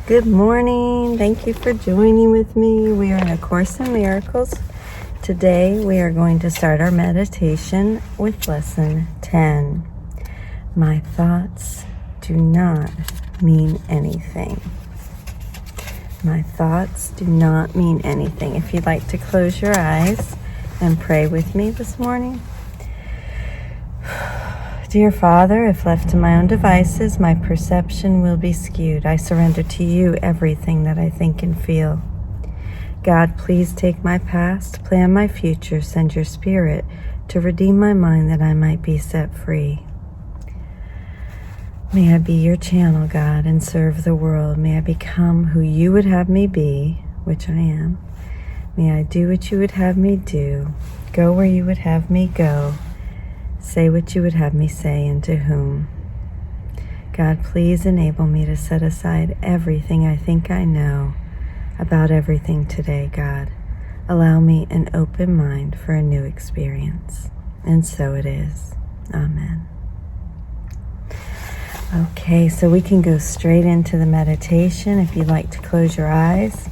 Good morning. Thank you for joining with me. We are in A Course in Miracles. Today we are going to start our meditation with lesson 10. My thoughts do not mean anything. My thoughts do not mean anything. If you'd like to close your eyes and pray with me this morning. Dear Father, if left to my own devices, my perception will be skewed. I surrender to you everything that I think and feel. God, please take my past, plan my future, send your spirit to redeem my mind that I might be set free. May I be your channel, God, and serve the world. May I become who you would have me be, which I am. May I do what you would have me do, go where you would have me go, say what you would have me say, and to whom. God, please enable me to set aside everything I think I know about everything today, God. Allow me an open mind for a new experience. And so it is. Amen. Okay, so we can go straight into the meditation. If you'd like to close your eyes,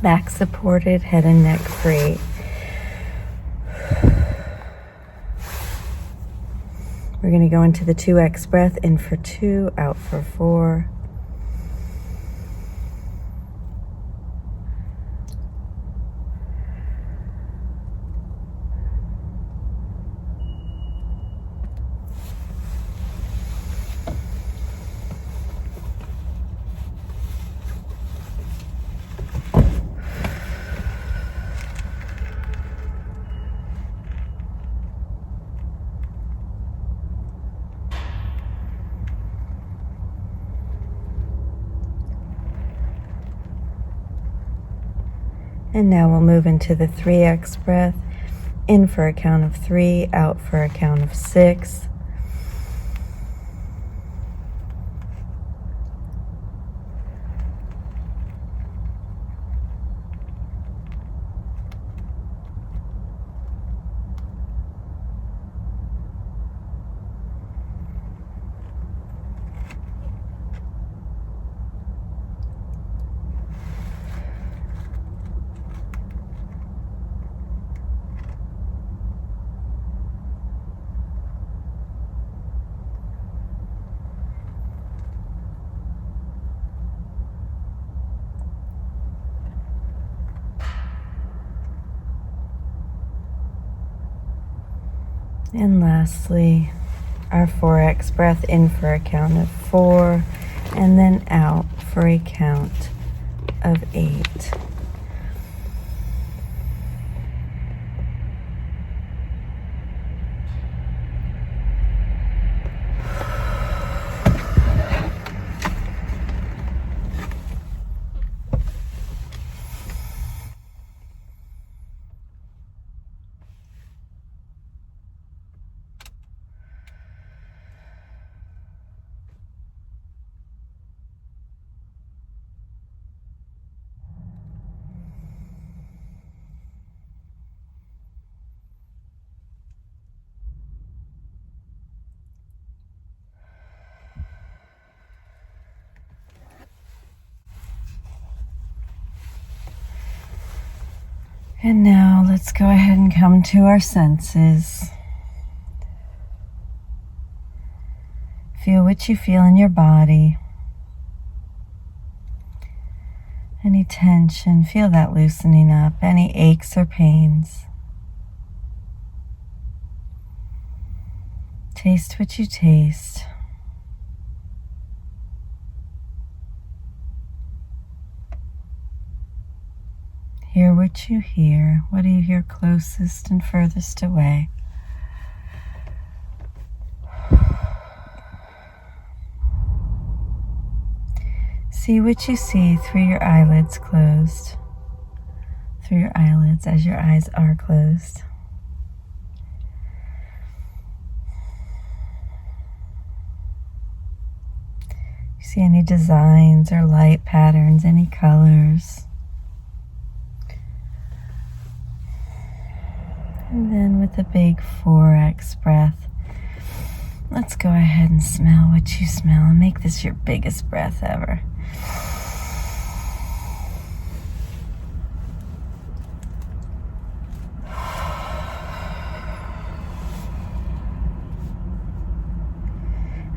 back supported, head and neck free. We're going to go into the 2x breath, in for 2, out for 4. And now we'll move into the 3x breath, in for a count of 3, out for a count of 6. And lastly, our 4x breath, in for a count of 4, and then out for a count of 8. And now let's go ahead and come to our senses. Feel what you feel in your body. Any tension, feel that loosening up. Any aches or pains. Taste what you taste. Hear what you hear. What do you hear closest and furthest away? See what you see through your eyelids closed. Through your eyelids as your eyes are closed. You see any designs or light patterns, any colors? And then with a big 4x breath, let's go ahead and smell what you smell and make this your biggest breath ever.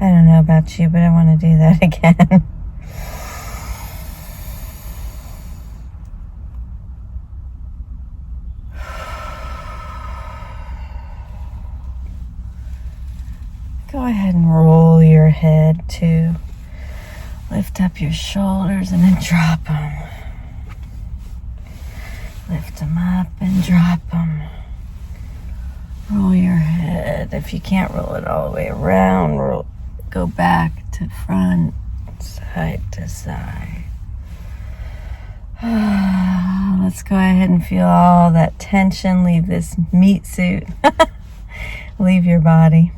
I don't know about you, but I want to do that again. Go ahead and roll your head too. Lift up your shoulders and then drop them. Lift them up and drop them. Roll your head. If you can't roll it all the way around, go back to front, side to side. Let's go ahead and feel all that tension leave this meat suit. Leave your body.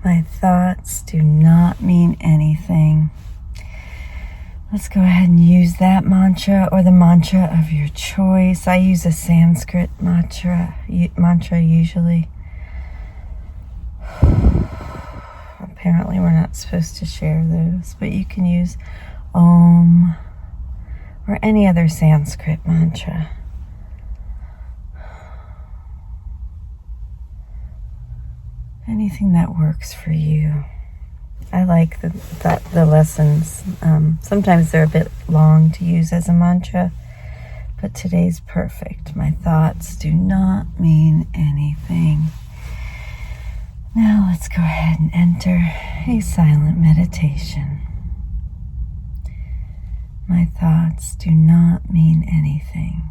My thoughts do not mean anything. Let's go ahead and use that mantra or the mantra of your choice. I use a Sanskrit mantra usually. Apparently we're not supposed to share those, but you can use Om or any other Sanskrit mantra. Anything that works for you. I like the lessons. Sometimes they're a bit long to use as a mantra, but today's perfect. My thoughts do not mean anything. Now let's go ahead and enter a silent meditation. My thoughts do not mean anything.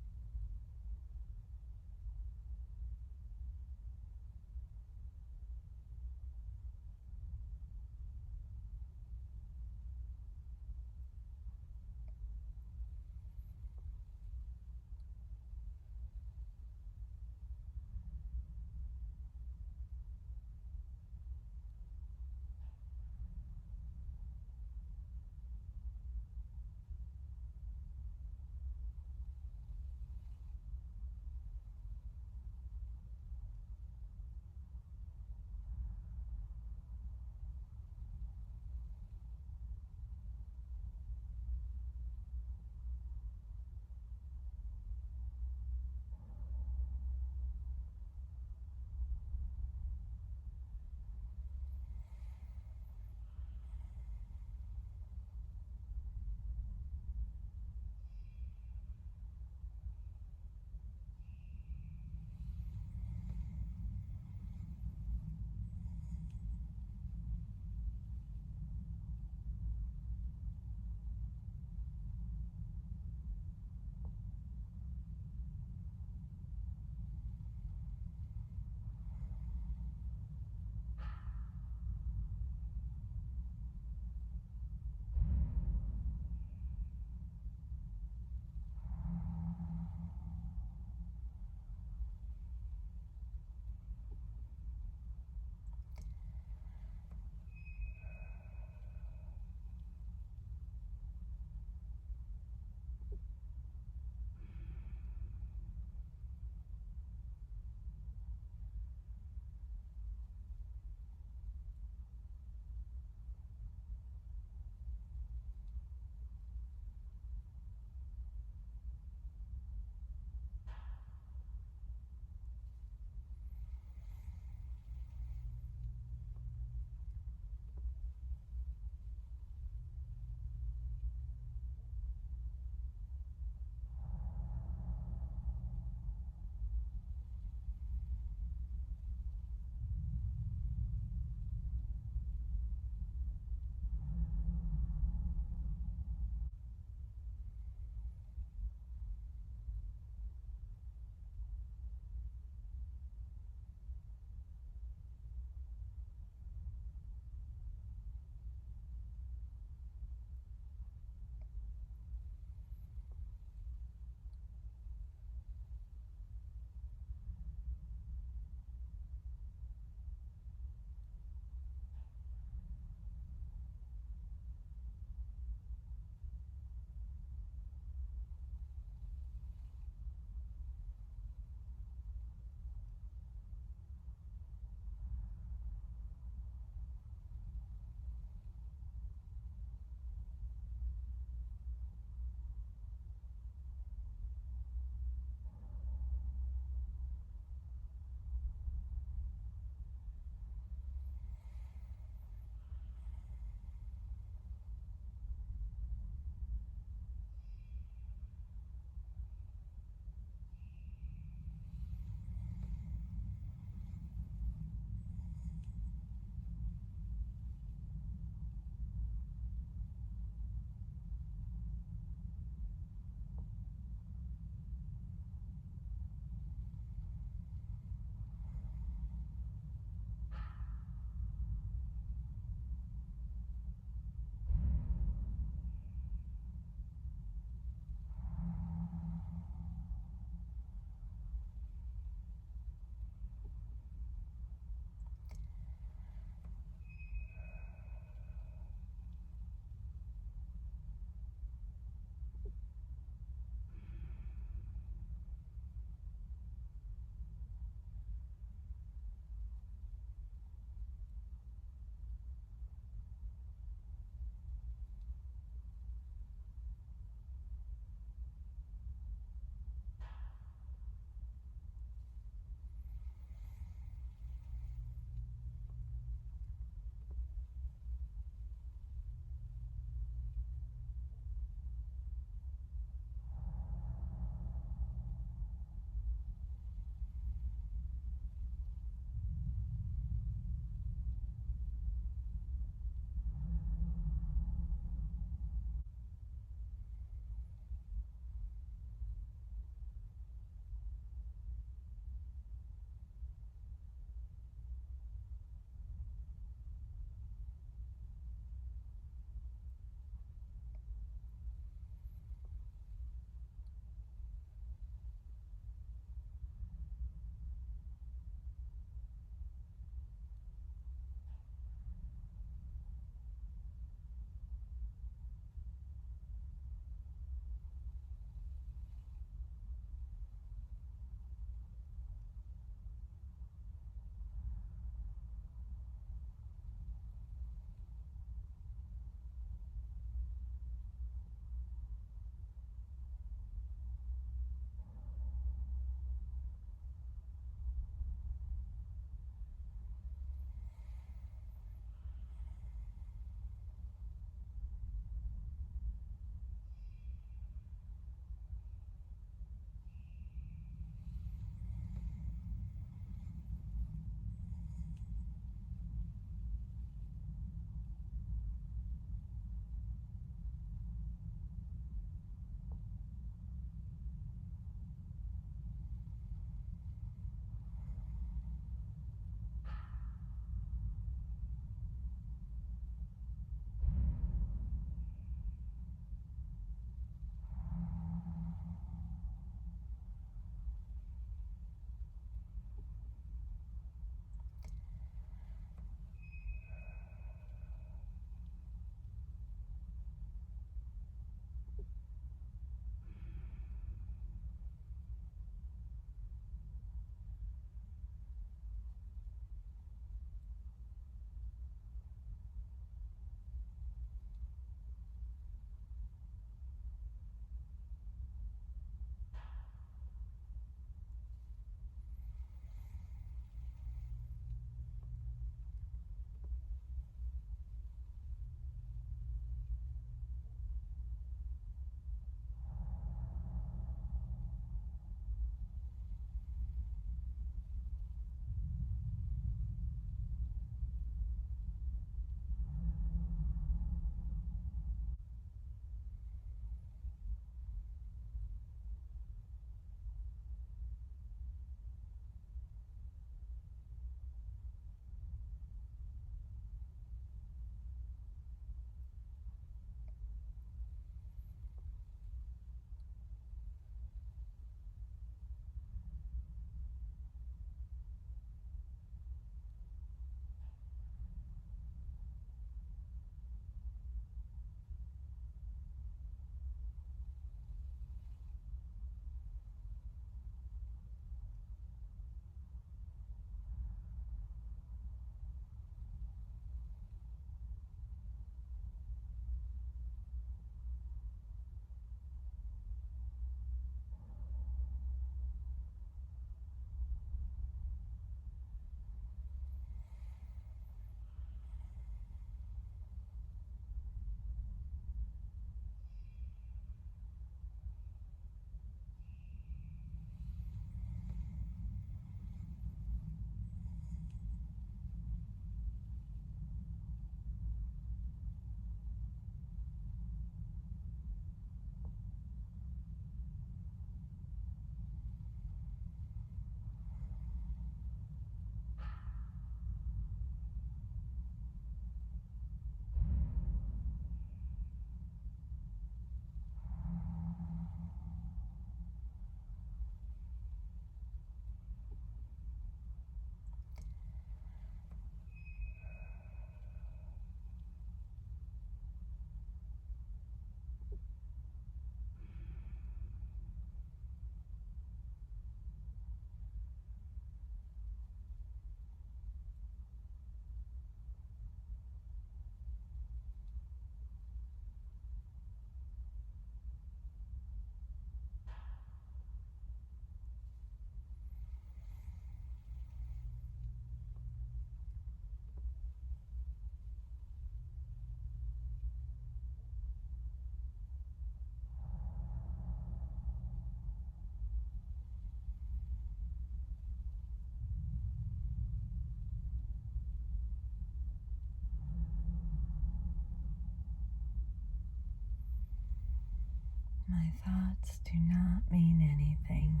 My thoughts do not mean anything.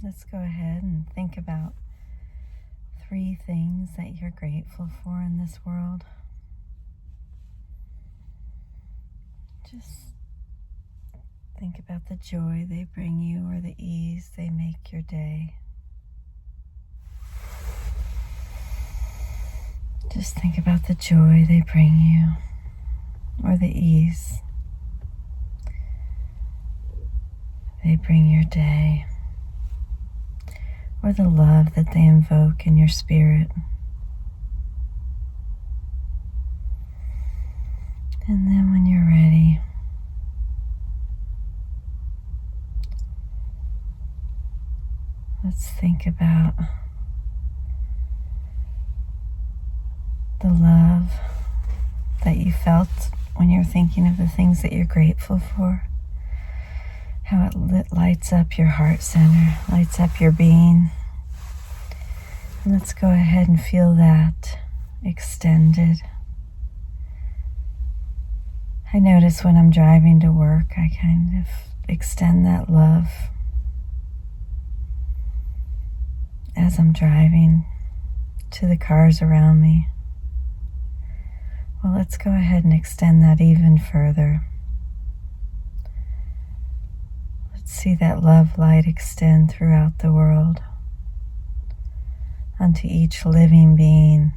Let's go ahead and think about 3 things that you're grateful for in this world. Just think about the joy they bring you or the ease they make your day. Just think about the joy they bring you or the ease they bring your day, or the love that they invoke in your spirit. And then when you're ready, let's think about the love that you felt when you're thinking of the things that you're grateful for. How it lights up your heart center, lights up your being. And let's go ahead and feel that extended. I notice when I'm driving to work, I kind of extend that love as I'm driving to the cars around me. Well, let's go ahead and extend that even further. See that love light extend throughout the world, onto each living being.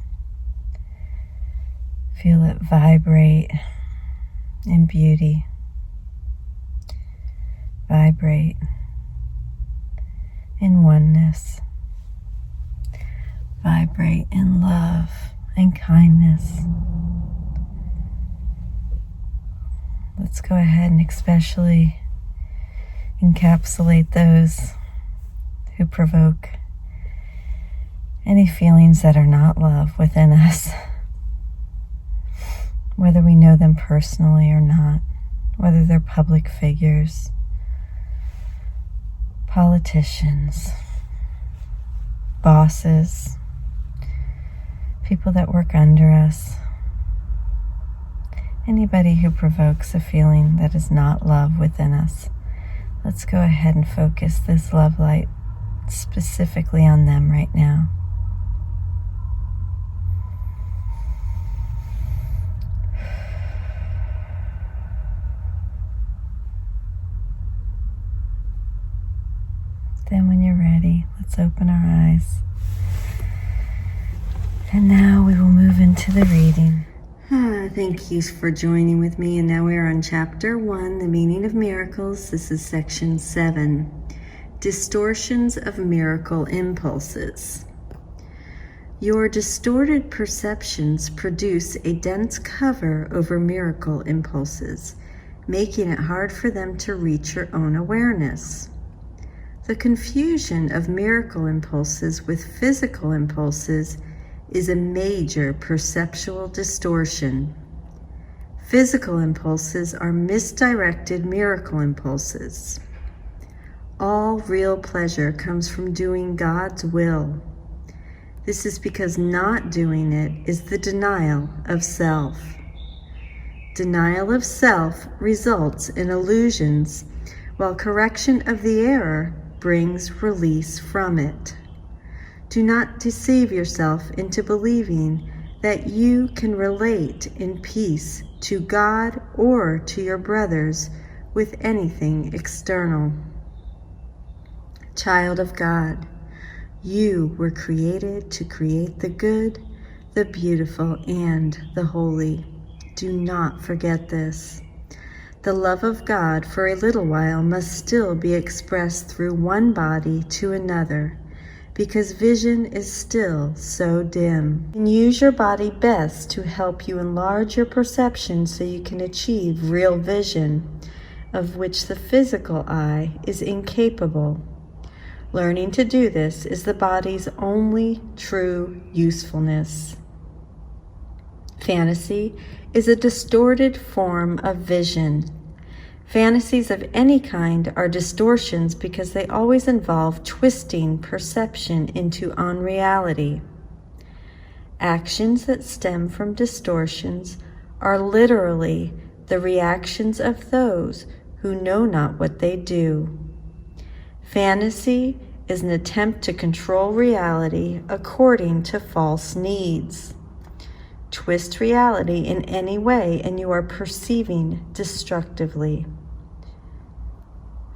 Feel it vibrate in beauty, vibrate in oneness, vibrate in love and kindness. Let's go ahead and especially encapsulate those who provoke any feelings that are not love within us, whether we know them personally or not, whether they're public figures, politicians, bosses, people that work under us, anybody who provokes a feeling that is not love within us. Let's go ahead and focus this love light specifically on them right now. Then when you're ready, let's open our eyes. And now we will move into the reading. Thank you for joining with me. And now we are on Chapter 1, The Meaning of Miracles. This is Section 7, Distortions of Miracle Impulses. Your distorted perceptions produce a dense cover over miracle impulses, making it hard for them to reach your own awareness. The confusion of miracle impulses with physical impulses is a major perceptual distortion. Physical impulses are misdirected miracle impulses. All real pleasure comes from doing God's will. This is because not doing it is the denial of self. Denial of self results in illusions, while correction of the error brings release from it. Do not deceive yourself into believing that you can relate in peace to God or to your brothers with anything external. Child of God, you were created to create the good, the beautiful, and the holy. Do not forget this. The love of God for a little while must still be expressed through one body to another, because vision is still so dim. And use your body best to help you enlarge your perception so you can achieve real vision, of which the physical eye is incapable. Learning to do this is the body's only true usefulness. Fantasy is a distorted form of vision. Fantasies of any kind are distortions because they always involve twisting perception into unreality. Actions that stem from distortions are literally the reactions of those who know not what they do. Fantasy is an attempt to control reality according to false needs. Twist reality in any way and you are perceiving destructively.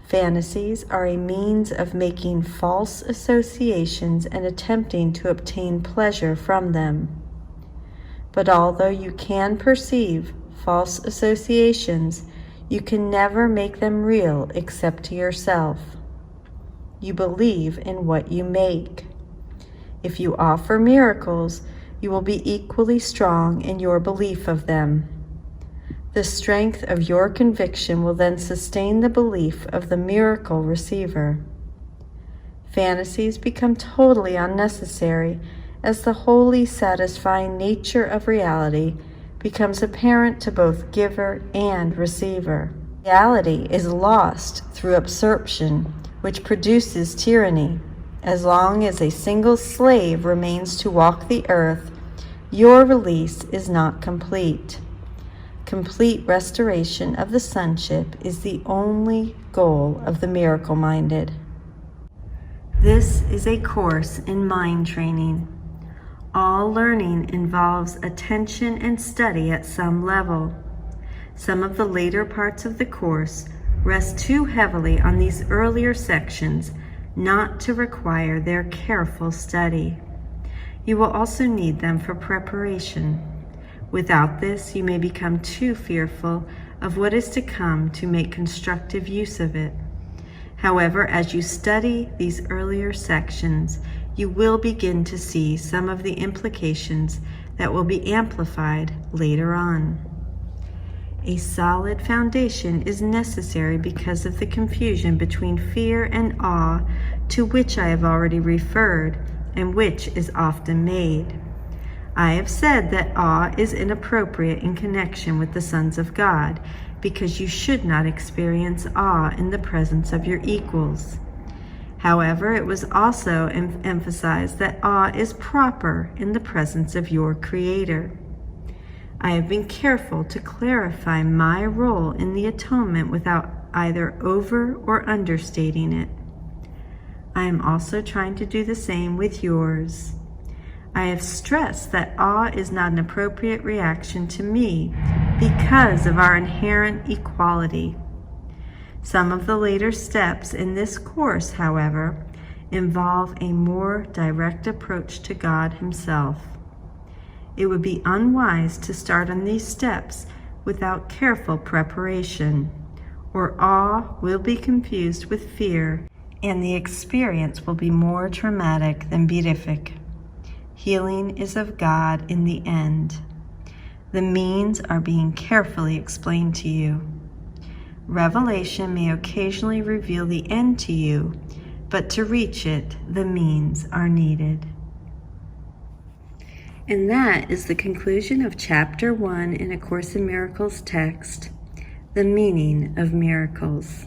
Fantasies are a means of making false associations and attempting to obtain pleasure from them. But although you can perceive false associations, you can never make them real except to yourself. You believe in what you make. If you offer miracles, you will be equally strong in your belief of them. The strength of your conviction will then sustain the belief of the miracle receiver. Fantasies become totally unnecessary as the wholly satisfying nature of reality becomes apparent to both giver and receiver. Reality is lost through absorption, which produces tyranny. As long as a single slave remains to walk the earth, your release is not complete. Complete restoration of the sonship is the only goal of the miracle-minded. This is a course in mind training. All learning involves attention and study at some level. Some of the later parts of the course rest too heavily on these earlier sections not to require their careful study. You will also need them for preparation. Without this, you may become too fearful of what is to come to make constructive use of it. However, as you study these earlier sections, you will begin to see some of the implications that will be amplified later on. A solid foundation is necessary because of the confusion between fear and awe to which I have already referred and which is often made. I have said that awe is inappropriate in connection with the sons of God because you should not experience awe in the presence of your equals. However, it was also emphasized that awe is proper in the presence of your Creator. I have been careful to clarify my role in the atonement without either over or understating it. I am also trying to do the same with yours. I have stressed that awe is not an appropriate reaction to me because of our inherent equality. Some of the later steps in this course, however, involve a more direct approach to God Himself. It would be unwise to start on these steps without careful preparation, or awe will be confused with fear, and the experience will be more traumatic than beatific. Healing is of God in the end. The means are being carefully explained to you. Revelation may occasionally reveal the end to you, but to reach it, the means are needed. And that is the conclusion of Chapter 1 in A Course in Miracles text, The Meaning of Miracles.